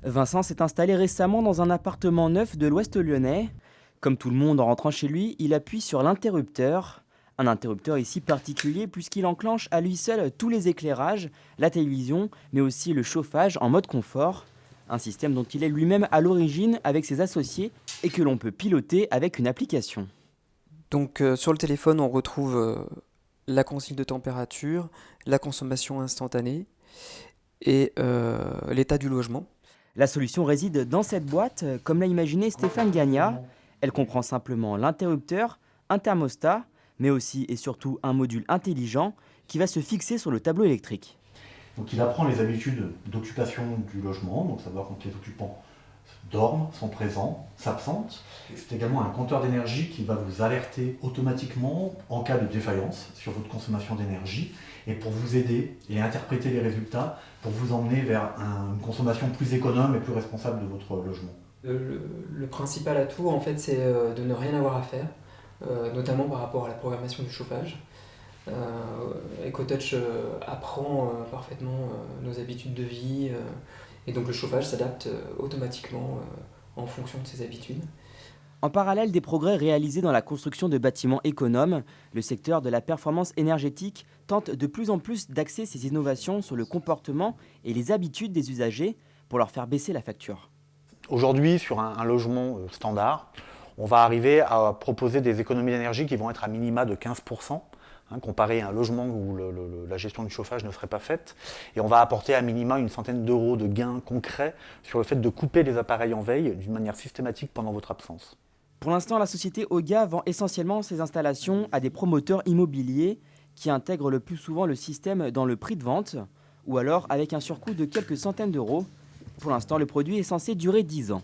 Vincent s'est installé récemment dans un appartement neuf de l'Ouest lyonnais. Comme tout le monde en rentrant chez lui, il appuie sur l'interrupteur. Un interrupteur ici particulier puisqu'il enclenche à lui seul tous les éclairages, la télévision, mais aussi le chauffage en mode confort. Un système dont il est lui-même à l'origine avec ses associés et que l'on peut piloter avec une application. Donc sur le téléphone, on retrouve la consigne de température, la consommation instantanée et l'état du logement. La solution réside dans cette boîte, comme l'a imaginé Stéphane Gagna. Elle comprend simplement l'interrupteur, un thermostat, mais aussi et surtout un module intelligent qui va se fixer sur le tableau électrique. Donc il apprend les habitudes d'occupation du logement, donc savoir quand les occupants dorment, sont présents, s'absentent. C'est également un compteur d'énergie qui va vous alerter automatiquement en cas de défaillance sur votre consommation d'énergie et pour vous aider et interpréter les résultats pour vous emmener vers une consommation plus économe et plus responsable de votre logement. Le principal atout, en fait, c'est de ne rien avoir à faire, notamment par rapport à la programmation du chauffage. EcoTouch apprend parfaitement nos habitudes de vie et donc le chauffage s'adapte automatiquement en fonction de ses habitudes. En parallèle des progrès réalisés dans la construction de bâtiments économes, le secteur de la performance énergétique tente de plus en plus d'axer ses innovations sur le comportement et les habitudes des usagers pour leur faire baisser la facture. Aujourd'hui, sur un logement standard, on va arriver à proposer des économies d'énergie qui vont être à minima de 15%. Comparé à un logement où la gestion du chauffage ne serait pas faite. Et on va apporter à minima une centaine d'euros de gains concrets sur le fait de couper les appareils en veille d'une manière systématique pendant votre absence. Pour l'instant, la société Oga vend essentiellement ses installations à des promoteurs immobiliers qui intègrent le plus souvent le système dans le prix de vente ou alors avec un surcoût de quelques centaines d'euros. Pour l'instant, le produit est censé durer 10 ans.